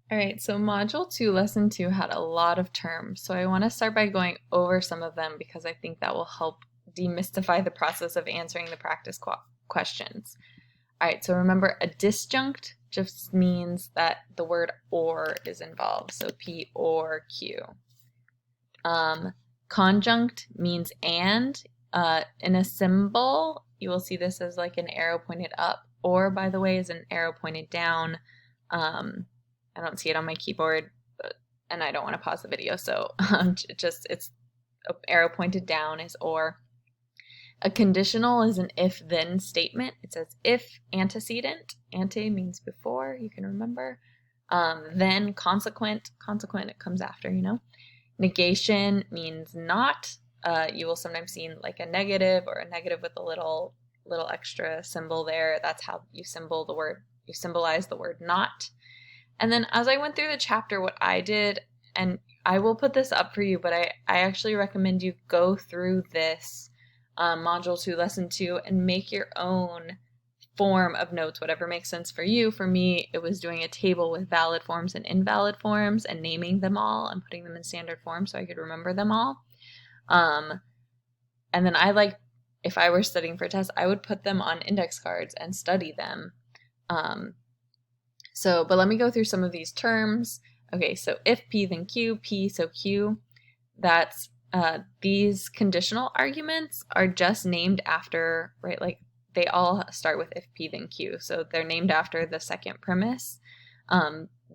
All right, so Module 2, Lesson 2 had a lot of terms. So I want to start by going over some of them because I think that will help demystify the process of answering the practice questions. All right, so remember a disjunct just means that the word or is involved, so P or Q. Conjunct means and. In a symbol, you will see this as like an arrow pointed up, or by the way is an arrow pointed down. I don't see it on my keyboard, and I don't want to pause the video, so it's an arrow pointed down is or. A conditional is an if-then statement. It says if antecedent, ante means before, you can remember. Then consequent, it comes after, you know. Negation means not. You will sometimes see like a negative or a negative with a little extra symbol there. That's how you symbolize the word not. And then as I went through the chapter, what I did, and I will put this up for you, but I actually recommend you go through this Module 2, Lesson 2, and make your own form of notes, whatever makes sense for you. For me, it was doing a table with valid forms and invalid forms and naming them all and putting them in standard form so I could remember them all. And then if I were studying for a test, I would put them on index cards and study them. But let me go through some of these terms. Okay, so if P, then Q, P, so Q. That's these conditional arguments are just named after, right? Like they all start with if P, then Q. So they're named after the second premise.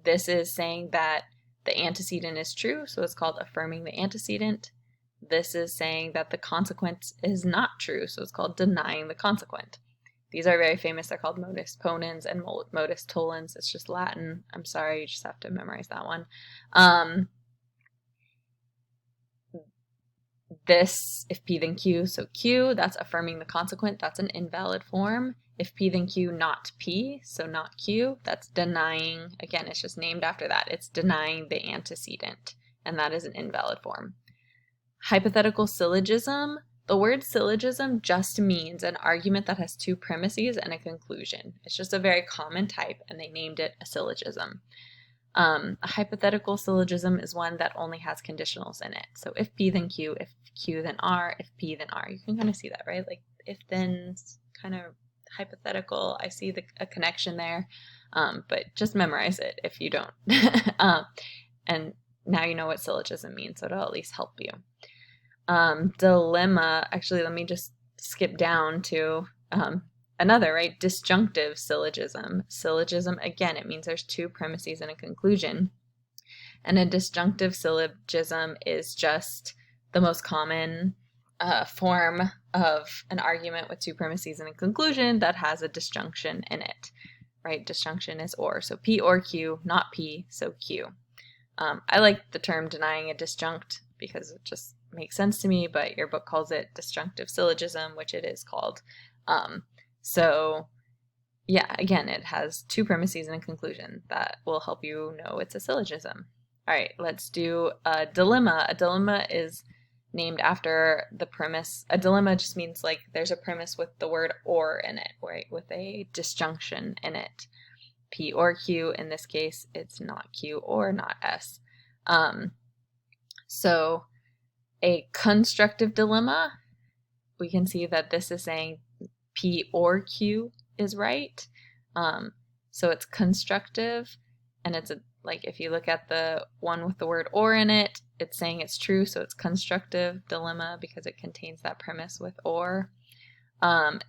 This is saying that the antecedent is true, so it's called affirming the antecedent. This is saying that the consequence is not true, so it's called denying the consequent. These are very famous. They're called modus ponens and modus tollens. It's just Latin. I'm sorry, you just have to memorize that one. This, if P then Q, so Q, that's affirming the consequent. That's an invalid form. If P then Q, not P, so not Q, that's denying. Again, it's just named after that. It's denying the antecedent, and that is an invalid form. Hypothetical syllogism. The word syllogism just means an argument that has two premises and a conclusion. It's just a very common type, and they named it a syllogism. A hypothetical syllogism is one that only has conditionals in it. So if P then Q, if Q then R, if P then R. You can kind of see that, right? Like if then kind of hypothetical. I see a connection there, but just memorize it if you don't. And now you know what syllogism means, so it'll at least help you. Dilemma, actually, let me just skip down to another, right? Disjunctive syllogism. Syllogism, again, it means there's two premises and a conclusion. And a disjunctive syllogism is just the most common form of an argument with two premises and a conclusion that has a disjunction in it, right? Disjunction is or. So P or Q, not P, so Q. I like the term denying a disjunct because it just makes sense to me, but your book calls it disjunctive syllogism, which it is called. So yeah, again, it has two premises and a conclusion that will help you know it's a syllogism. All right, let's do a dilemma. A dilemma is named after the premise. A dilemma just means like there's a premise with the word or in it, right? With a disjunction in it. P or Q, in this case, it's not Q or not S. So a constructive dilemma, we can see that this is saying P or Q is right. So it's constructive, and it's like if you look at the one with the word or in it, it's saying it's true, so it's constructive dilemma because it contains that premise with or.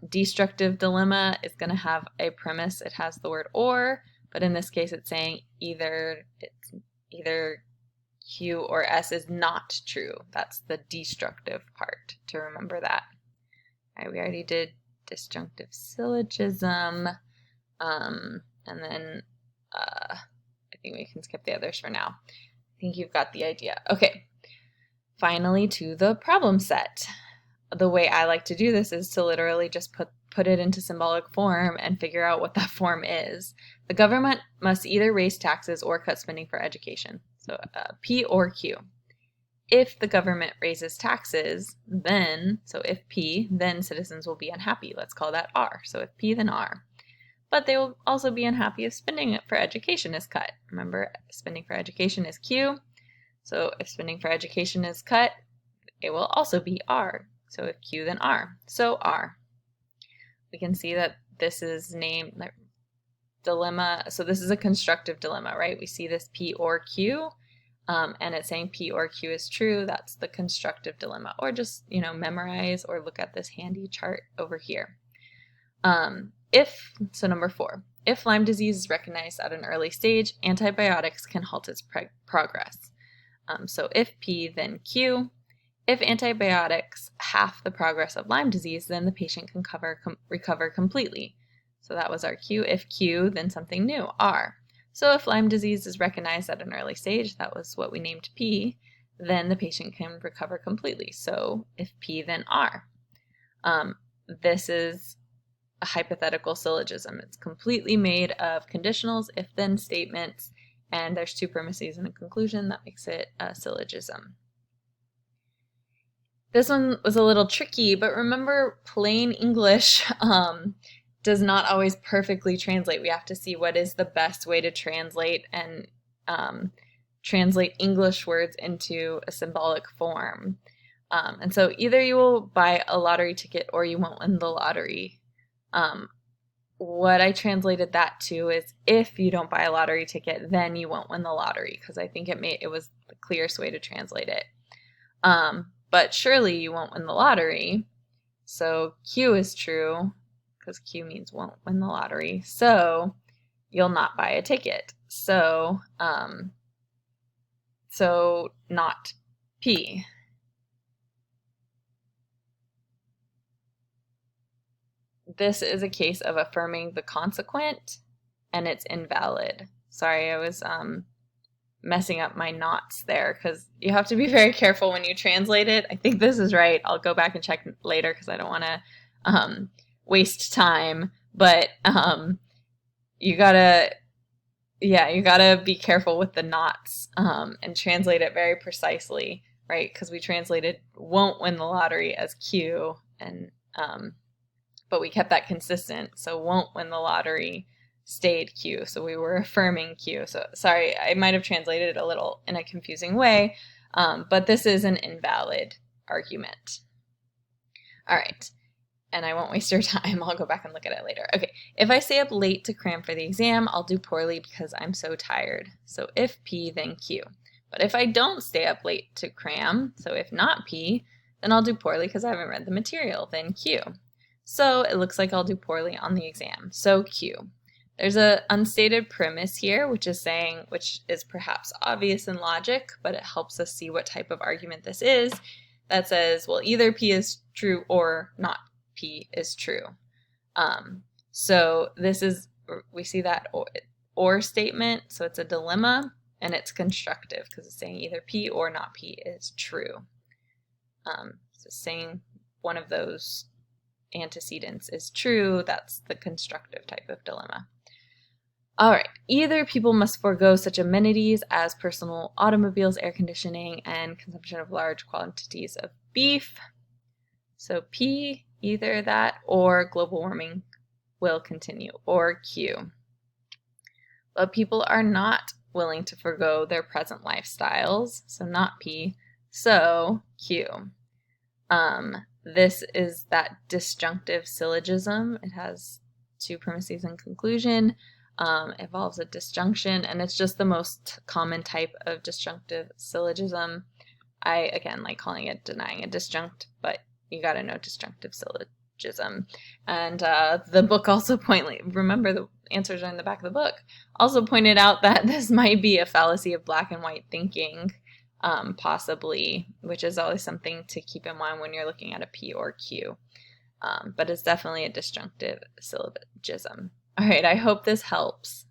Destructive dilemma is going to have a premise. It has the word or, but in this case it's saying either Q or S is not true. That's the destructive part, to remember that. All right, we already did disjunctive syllogism, and then I think we can skip the others for now. I think you've got the idea. Okay, finally to the problem set. The way I like to do this is to literally just put it into symbolic form and figure out what that form is. The government must either raise taxes or cut spending for education. So P or Q. If the government raises taxes, then, so if P, then citizens will be unhappy. Let's call that R. So if P, then R. but they will also be unhappy if spending for education is cut. Remember, spending for education is Q. So if spending for education is cut, it will also be R. So if Q, then R. So R. We can see that this is named dilemma. So this is a constructive dilemma, right? We see this P or Q, and it's saying P or Q is true. That's the constructive dilemma. Or just, memorize or look at this handy chart over here. So number 4, if Lyme disease is recognized at an early stage, antibiotics can halt its progress. So if P, then Q. If antibiotics half the progress of Lyme disease, then the patient can recover completely. So that was our Q. If Q, then something new, R. So if Lyme disease is recognized at an early stage, that was what we named P, then the patient can recover completely. So if P, then R. This is a hypothetical syllogism. It's completely made of conditionals, if-then statements, and there's 2 premises and a conclusion. That makes it a syllogism. This one was a little tricky, but remember, plain English does not always perfectly translate. We have to see what is the best way to translate and translate English words into a symbolic form. And so either you will buy a lottery ticket or you won't win the lottery. What I translated that to is, if you don't buy a lottery ticket, then you won't win the lottery, because I think it was the clearest way to translate it. But surely you won't win the lottery. So Q is true, because Q means won't win the lottery. So you'll not buy a ticket. So not P. This is a case of affirming the consequent, and it's invalid. Sorry, I was messing up my knots there, because you have to be very careful when you translate it. I think this is right. I'll go back and check later because I don't want to waste time. But you gotta be careful with the knots and translate it very precisely, right? Because we translated won't win the lottery as Q, and but we kept that consistent. So won't win the lottery stayed Q. So we were affirming Q. So sorry, I might have translated it a little in a confusing way, but this is an invalid argument. All right. And I won't waste your time. I'll go back and look at it later. Okay. If I stay up late to cram for the exam, I'll do poorly because I'm so tired. So if P, then Q. But if I don't stay up late to cram, so if not P, then I'll do poorly because I haven't read the material, then Q. So it looks like I'll do poorly on the exam. So Q. There's an unstated premise here, which is perhaps obvious in logic, but it helps us see what type of argument this is. That says, well, either P is true or not P is true. So we see that or statement, so it's a dilemma, and it's constructive because it's saying either P or not P is true. So saying one of those antecedents is true, that's the constructive type of dilemma. All right, either people must forego such amenities as personal automobiles, air conditioning, and consumption of large quantities of beef. So P, either that or global warming will continue, or Q. But people are not willing to forego their present lifestyles, so not P, so Q. This is that disjunctive syllogism. It has 2 premises and conclusion. Involves a disjunction, and it's just the most common type of disjunctive syllogism. I, again, like calling it denying a disjunct, but you got to know disjunctive syllogism. And the book also remember the answers are in the back of the book, also pointed out that this might be a fallacy of black and white thinking, possibly, which is always something to keep in mind when you're looking at a P or Q. But it's definitely a disjunctive syllogism. All right, I hope this helps.